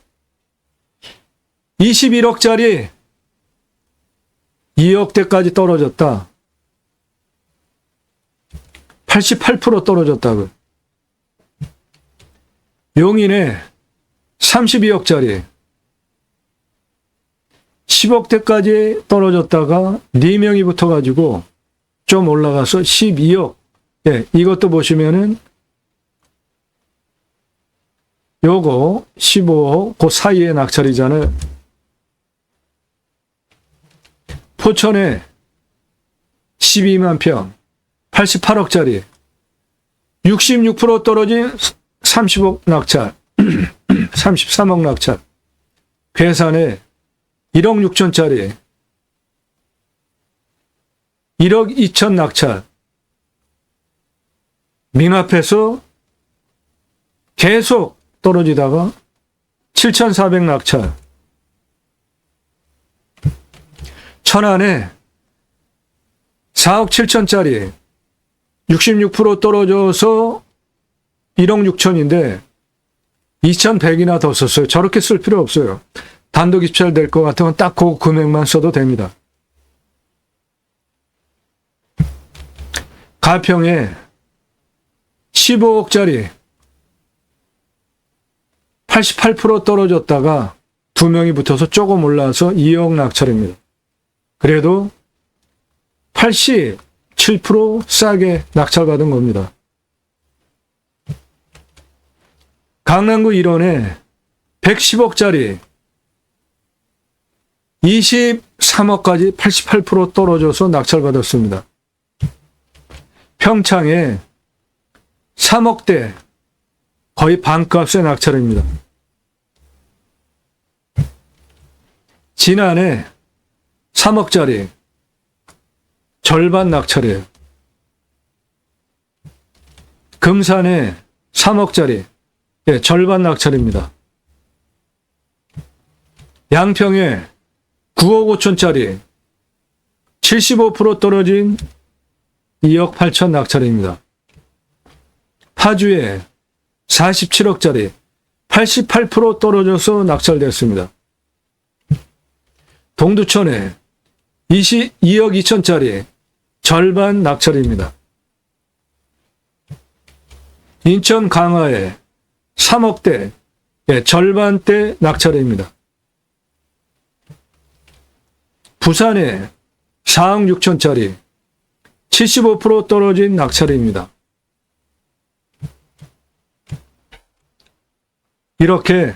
21억짜리 2억대까지 떨어졌다. 88% 떨어졌다고. 용인에 32억짜리 10억대까지 떨어졌다가 4명이 붙어가지고 좀 올라가서 12억. 예, 이것도 보시면은 요거 15억 그 사이에 낙찰이잖아요. 포천에 12만 평 88억짜리 66% 떨어진 30억 낙찰 33억 낙찰. 괴산에 1억 6천짜리 1억 2천 낙찰. 민 앞에서 계속 떨어지다가 7,400 낙찰. 천안에 4억 7천짜리 66% 떨어져서 1억 6천인데 2,100이나 더 썼어요. 저렇게 쓸 필요 없어요. 단독 입찰될 것 같으면 딱 그 금액만 써도 됩니다. 가평에 15억짜리 88% 떨어졌다가 2명이 붙어서 조금 올라서 2억 낙찰입니다. 그래도 87% 싸게 낙찰받은 겁니다. 강남구 일원에 110억짜리 23억까지 88% 떨어져서 낙찰받았습니다. 평창에 3억대 거의 반값의 낙찰입니다. 진안에 3억짜리 절반 낙찰이에요. 금산에 3억짜리 예, 절반 낙찰입니다. 양평에 9억 5천짜리 75% 떨어진 2억 8천 낙찰입니다. 파주에 47억짜리 88% 떨어져서 낙찰됐습니다. 동두천에 22억 2천짜리 절반 낙찰입니다. 인천 강화에 3억대 예, 절반대 낙찰입니다. 부산에 4억 6천짜리 75% 떨어진 낙찰입니다. 이렇게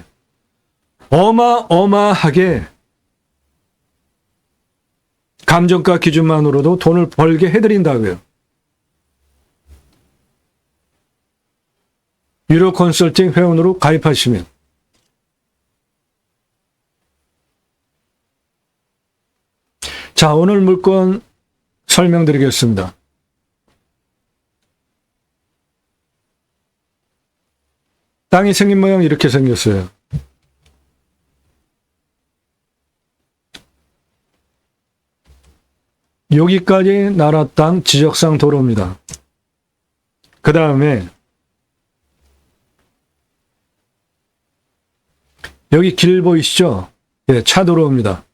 어마어마하게 감정가 기준만으로도 돈을 벌게 해드린다고요. 유료 컨설팅 회원으로 가입하시면 자, 오늘 물건 설명드리겠습니다. 땅이 생긴 모양 이렇게 생겼어요. 여기까지 나라 땅 지적상 도로입니다. 그 다음에 여기 길 보이시죠? 예, 차도로입니다.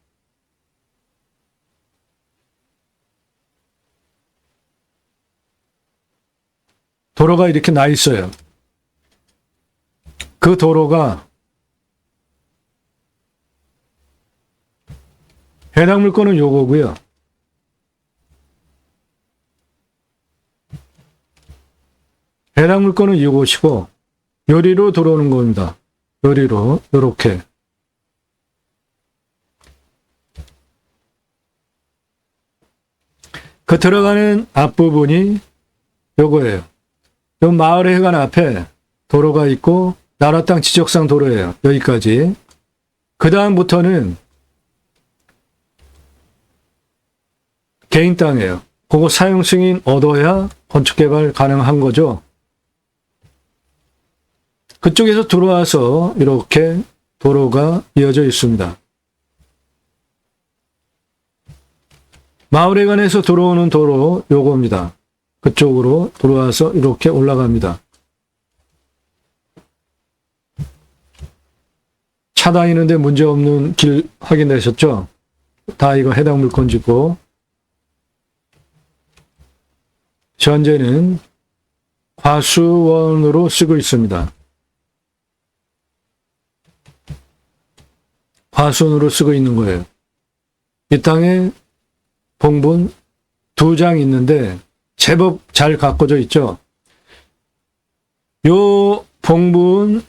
도로가 이렇게 나 있어요. 그 도로가 해당 물건은 요거고요. 해당 물건은 이곳이고 요리로 들어오는 겁니다. 요리로 요렇게 그 들어가는 앞부분이 요거예요. 요 마을의 해관 앞에 도로가 있고 나라 땅 지적상 도로예요. 여기까지. 그 다음부터는 개인 땅이에요. 그거 사용 승인 얻어야 건축 개발 가능한 거죠. 그쪽에서 들어와서 이렇게 도로가 이어져 있습니다. 마을회관에서 들어오는 도로 요겁니다. 그쪽으로 들어와서 이렇게 올라갑니다. 차 다니는데 문제없는 길 확인되셨죠? 다 이거 해당 물건지고 현재는 과수원으로 쓰고 있습니다. 과수원으로 쓰고 있는 거예요. 이 땅에 봉분 2장 있는데 제법 잘 가꿔져 있죠. 요 봉분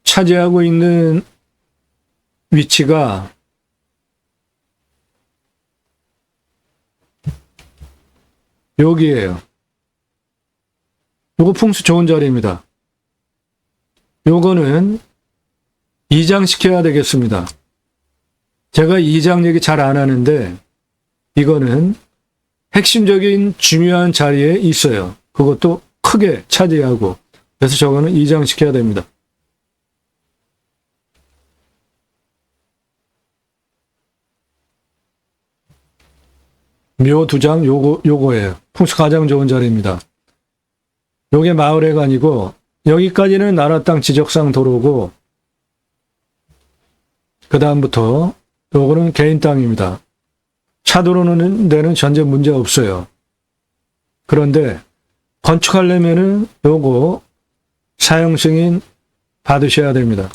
차지하고 있는 위치가 여기에요. 요거 풍수 좋은 자리입니다. 요거는 이장시켜야 되겠습니다. 제가 이장 얘기 잘 안 하는데 이거는 핵심적인 중요한 자리에 있어요. 그것도 크게 차지하고. 그래서 저거는 이장시켜야 됩니다. 묘 2장 요거예요. 풍수 가장 좋은 자리입니다. 요게 마을회관이고 여기까지는 나라 땅 지적상 도로고 그 다음부터 요거는 개인 땅입니다. 차 들어오는 데는 전혀 문제 없어요. 그런데 건축하려면은 요거 사용 승인 받으셔야 됩니다.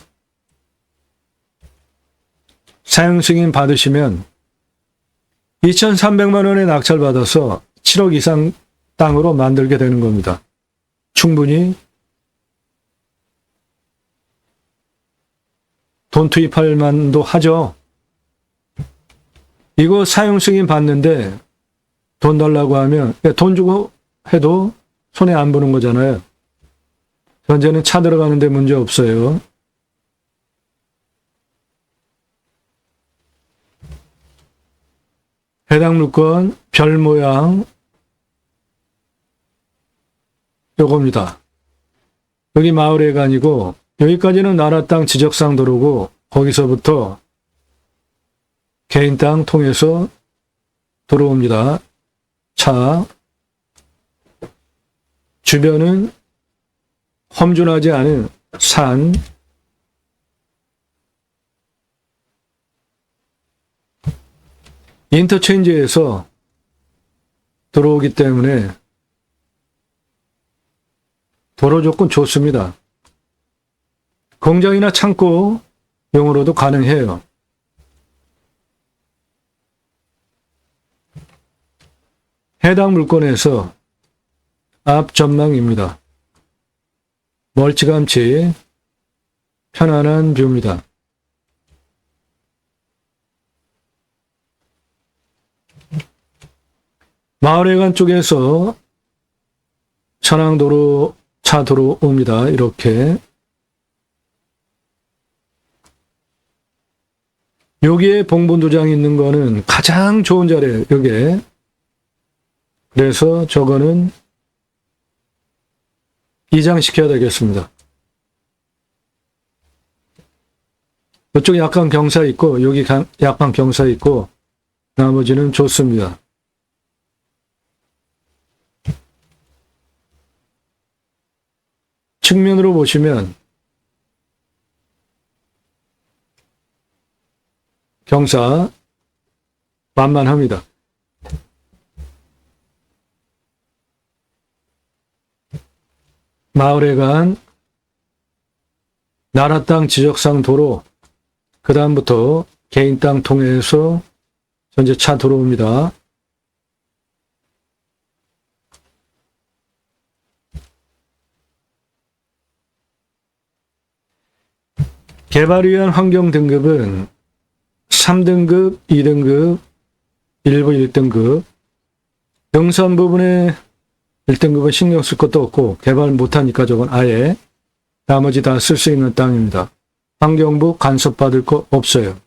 사용 승인 받으시면 2,300만 원에 낙찰받아서 7억 이상 땅으로 만들게 되는 겁니다. 충분히 돈 투입할 만도 하죠. 이거 사용 승인 받는데 돈 달라고 하면 돈 주고 해도 손에 안 보는 거잖아요. 현재는 차 들어가는데 문제 없어요. 해당 물건 별 모양 요겁니다. 여기 마을회관이고 여기까지는 나라 땅 지적상 도로고 거기서부터 개인 땅 통해서 들어옵니다. 차 주변은 험준하지 않은 산 인터체인지에서 들어오기 때문에 도로 조건 좋습니다. 공장이나 창고용으로도 가능해요. 해당 물건에서 앞 전망입니다. 멀찌감치 편안한 뷰입니다. 마을회관 쪽에서 천왕도로 차 들어옵니다. 이렇게. 여기에 봉분 2장 있는 거는 가장 좋은 자리예요. 여기에. 그래서 저거는 이장시켜야 되겠습니다. 이쪽에 약간 경사 있고 여기 약간 경사 있고 나머지는 좋습니다. 측면으로 보시면 경사 만만합니다. 마을회관, 나라 땅 지적상 도로, 그 다음부터 개인 땅 통해서 현재 차 들어옵니다. 개발 위한 환경 등급은 3등급, 2등급, 일부 1등급, 영산 부분에 1등급은 신경 쓸 것도 없고 개발 못하니까 저건 아예 나머지 다 쓸 수 있는 땅입니다. 환경부 간섭받을 거 없어요.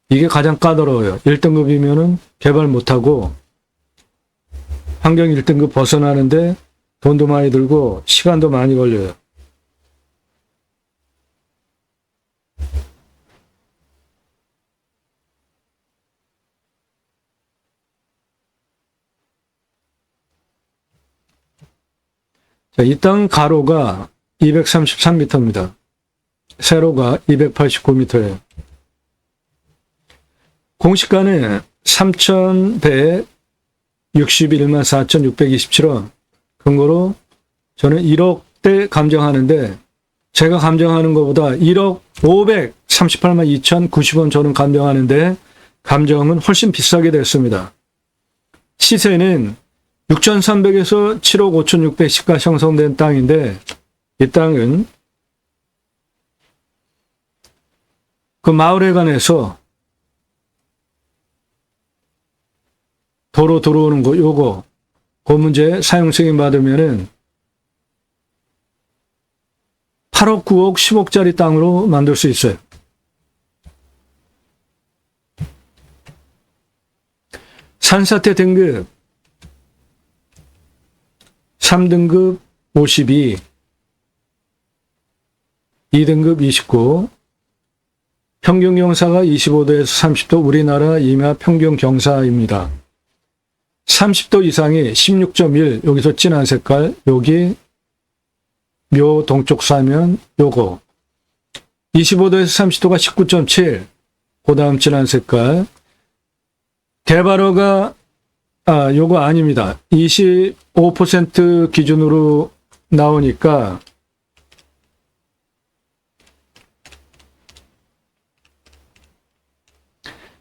이게 가장 까다로워요. 1등급이면은 개발 못하고 환경 1등급 벗어나는데 돈도 많이 들고 시간도 많이 걸려요. 자, 이 땅 가로가 233m입니다. 세로가 289m예요. 공시가는 3,161만 4,627원. 근거로 저는 1억대 감정하는데 제가 감정하는 것보다 1억 538만 2,090원 저는 감정하는데 감정은 훨씬 비싸게 됐습니다. 시세는 6,300에서 7억 5,610가 형성된 땅인데 이 땅은 그 마을에 관해서 도로 들어오는 거 요거 그 문제 사용 승인 받으면은 8억 9억 10억짜리 땅으로 만들 수 있어요. 산사태 등급 3등급 52, 2등급 29, 평균 경사가 25도에서 30도 우리나라 임야 평균 경사입니다. 30도 이상이 16.1, 여기서 진한 색깔, 여기 묘 동쪽 사면 요거 25도에서 30도가 19.7, 그 다음 진한 색깔. 개발허가 요거 아닙니다. 25% 기준으로 나오니까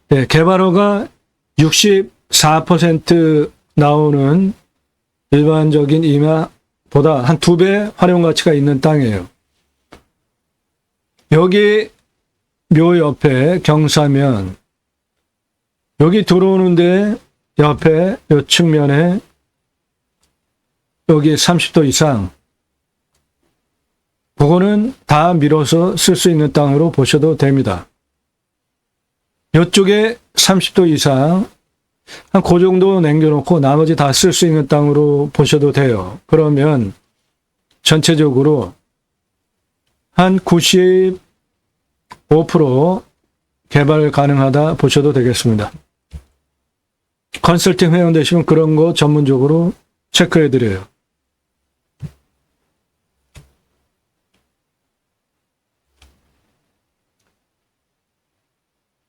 네, 개발허가 64% 나오는 일반적인 임야보다 한 2배 활용 가치가 있는 땅이에요. 여기 묘 옆에 경사면 여기 들어오는데 옆에 요 측면에 여기 30도 이상 그거는 다 밀어서 쓸 수 있는 땅으로 보셔도 됩니다. 이쪽에 30도 이상 한 그 정도 남겨놓고 나머지 다 쓸 수 있는 땅으로 보셔도 돼요. 그러면 전체적으로 한 95% 개발 가능하다 보셔도 되겠습니다. 컨설팅 회원 되시면 그런 거 전문적으로 체크해 드려요.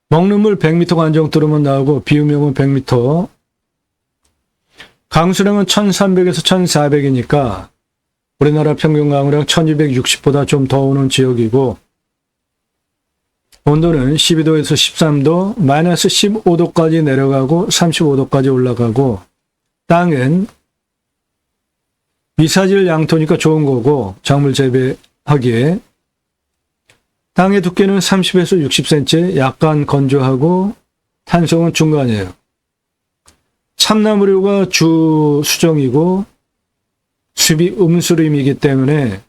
먹는 물 100m 관정 뚫으면 나오고 비유명은 100m. 강수량은 1300에서 1400이니까 우리나라 평균 강우량 1260보다 좀 더 오는 지역이고 온도는 12도에서 13도, 마이너스 15도까지 내려가고 35도까지 올라가고 땅은 미사질 양토니까 좋은 거고 작물 재배하기에 땅의 두께는 30에서 60cm, 약간 건조하고 탄성은 중간이에요. 참나무류가 주 수종이고 숲이 음수림이기 때문에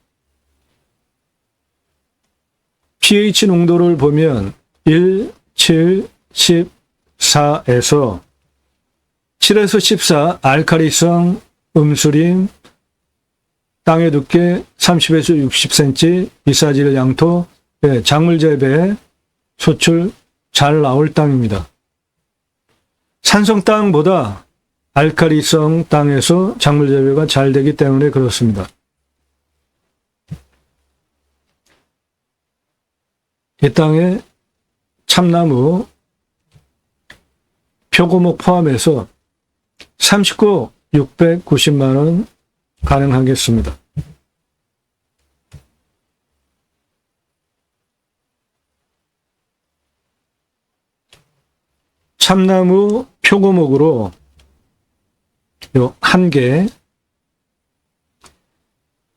pH 농도를 보면 1, 7, 14에서 7에서 14 알칼리성 음수림, 땅의 두께 30에서 60cm, 미사질 양토, 작물 재배, 소출 잘 나올 땅입니다. 산성 땅보다 알칼리성 땅에서 작물 재배가 잘 되기 때문에 그렇습니다. 이 땅에 참나무, 표고목 포함해서 39억 690만 원 가능하겠습니다. 참나무 표고목으로 요 한 개,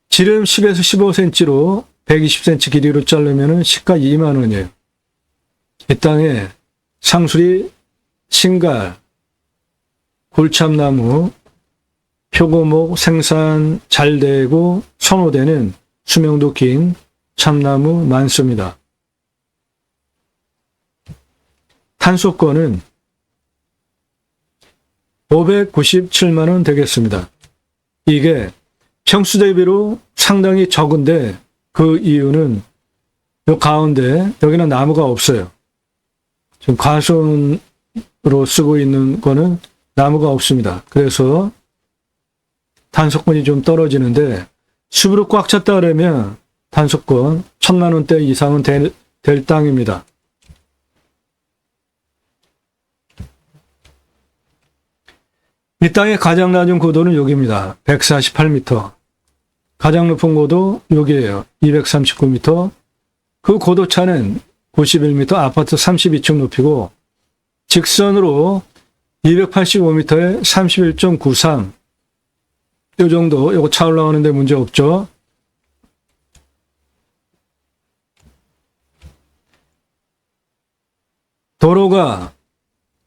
지름 10에서 15cm로 120cm 길이로 자르면 시가 2만 원이에요. 이 땅에 상수리, 신갈, 굴참나무, 표고목 생산 잘 되고 선호되는 수명도 긴 참나무 많습니다. 탄소권은 597만 원 되겠습니다. 이게 평수 대비로 상당히 적은데 그 이유는 요 가운데 여기는 나무가 없어요. 지금 과수원으로 쓰고 있는 거는 나무가 없습니다. 그래서 탄소권이 좀 떨어지는데 숲으로 꽉 찼다 그러면 탄소권 1,000만 원대 이상은 될 땅입니다. 이 땅의 가장 낮은 고도는 여기입니다. 148m. 가장 높은 고도 여기에요. 239m. 그 고도 차는 91m, 아파트 32층 높이고 직선으로 285m에 31.93. 이 정도, 이거 차 올라가는데 문제 없죠. 도로가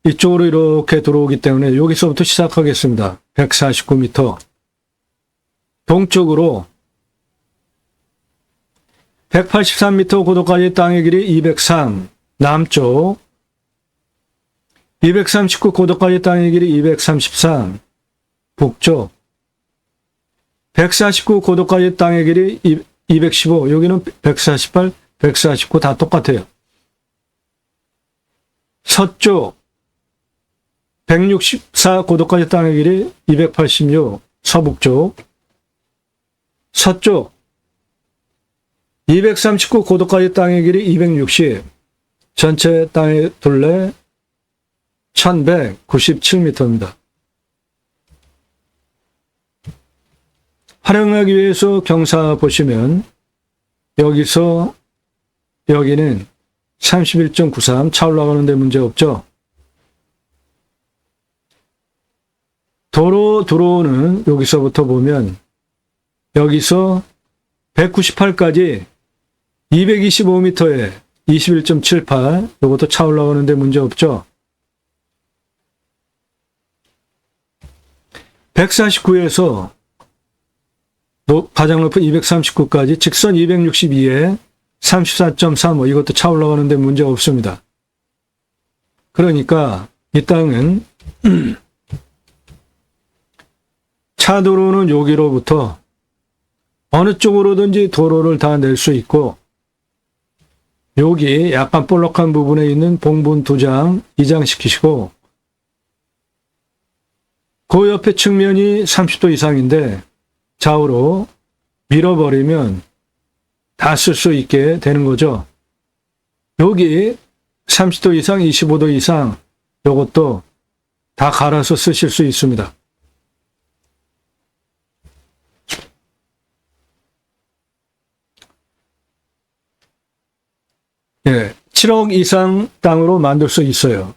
이쪽으로 이렇게 들어오기 때문에 여기서부터 시작하겠습니다. 149m. 동쪽으로 183m 고도까지 땅의 길이 203. 남쪽 239 고도까지 땅의 길이 233. 북쪽 149 고도까지 땅의 길이 215. 여기는 148, 149 다 똑같아요. 서쪽 164 고도까지 땅의 길이 286. 서북쪽 서쪽 239 고도까지 땅의 길이 260. 전체 땅의 둘레 1197m입니다. 활용하기 위해서 경사 보시면 여기서 여기는 31.93. 차 올라가는 데 문제 없죠. 도로 들어오는 여기서부터 보면 여기서 198까지 225m에 21.78. 이것도 차 올라가는 데 문제 없죠. 149에서 가장 높은 239까지 직선 262에 34.35. 이것도 차 올라가는 데 문제 없습니다. 그러니까 이 땅은 차 도로는 여기로부터 어느 쪽으로든지 도로를 다 낼 수 있고 여기 약간 볼록한 부분에 있는 봉분 2장 이장시키시고 그 옆에 측면이 30도 이상인데 좌우로 밀어버리면 다 쓸 수 있게 되는 거죠. 여기 30도 이상, 25도 이상 이것도 다 갈아서 쓰실 수 있습니다. 예, 7억 이상 땅으로 만들 수 있어요.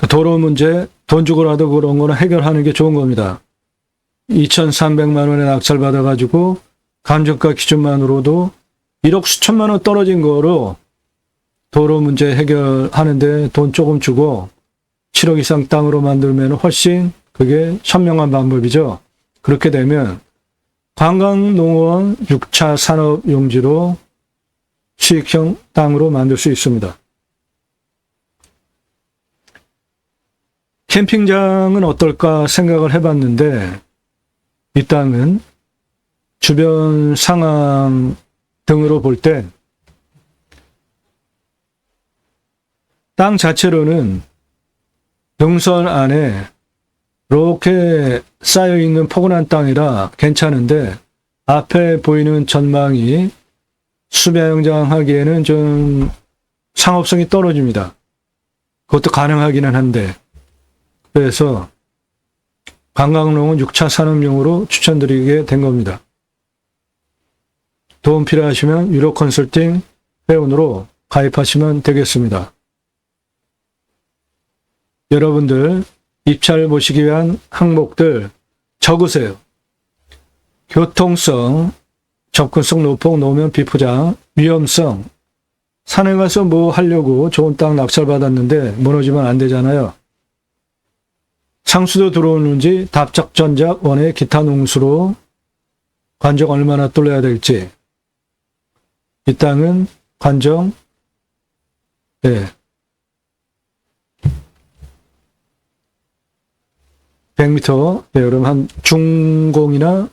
도로 문제, 돈 주고라도 그런 거는 해결하는 게 좋은 겁니다. 2,300만 원에 낙찰받아가지고 감정가 기준만으로도 1억 수천만 원 떨어진 거로 도로 문제 해결하는데 돈 조금 주고 7억 이상 땅으로 만들면 훨씬 그게 현명한 방법이죠. 그렇게 되면 관광농원 6차 산업용지로 수익형 땅으로 만들 수 있습니다. 캠핑장은 어떨까 생각을 해봤는데 이 땅은 주변 상황 등으로 볼 때 땅 자체로는 능선 안에 이렇게 쌓여있는 포근한 땅이라 괜찮은데 앞에 보이는 전망이 수변영장 하기에는 좀 상업성이 떨어집니다. 그것도 가능하기는 한데 그래서 관광농은 6차 산업용으로 추천드리게 된 겁니다. 도움 필요하시면 유로 컨설팅 회원으로 가입하시면 되겠습니다. 여러분들 입찰 보시기 위한 항목들 적으세요. 교통성, 접근성 높고 노면 비포장, 위험성, 산에 가서 뭐 하려고 좋은 땅 낙찰받았는데 무너지면 안 되잖아요. 상수도 들어오는지 답작전작 원의 기타 농수로 관정 얼마나 뚫어야 될지. 이 땅은 관정, 네, 100m, 네, 여러분 한 중공이나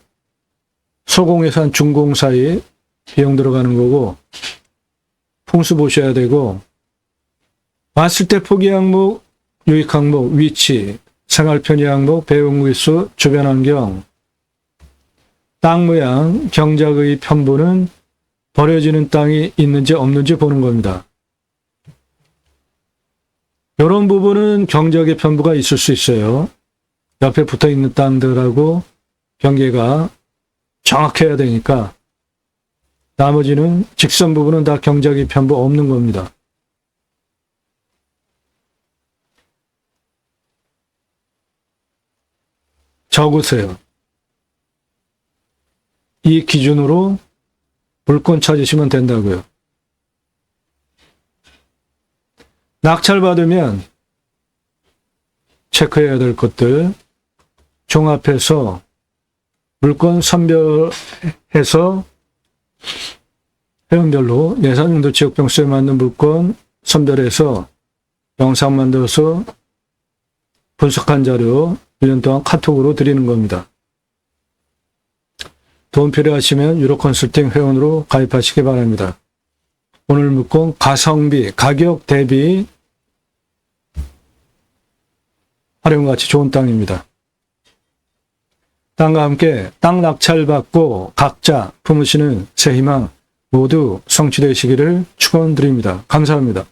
소공에서 한 중공 사이 비용 들어가는 거고, 풍수 보셔야 되고, 왔을 때 포기 항목, 유익 항목, 위치, 생활 편의 항목, 배용 위수, 주변 환경, 땅 모양, 경작의 편부는 버려지는 땅이 있는지 없는지 보는 겁니다. 이런 부분은 경작의 편부가 있을 수 있어요. 옆에 붙어 있는 땅들하고 경계가 정확해야 되니까 나머지는 직선 부분은 다 경작의 편부 없는 겁니다. 적으세요. 이 기준으로 물건 찾으시면 된다고요. 낙찰받으면 체크해야 될 것들 종합해서 물건 선별해서 회원별로 예산용도 지역병수에 맞는 물건 선별해서 영상 만들어서 분석한 자료 1년 동안 카톡으로 드리는 겁니다. 도움 필요하시면 유로컨설팅 회원으로 가입하시기 바랍니다. 오늘 물건 가성비, 가격 대비 활용가치 좋은 땅입니다. 땅과 함께 땅 낙찰받고 각자 품으시는 새 희망 모두 성취되시기를 축원드립니다. 감사합니다.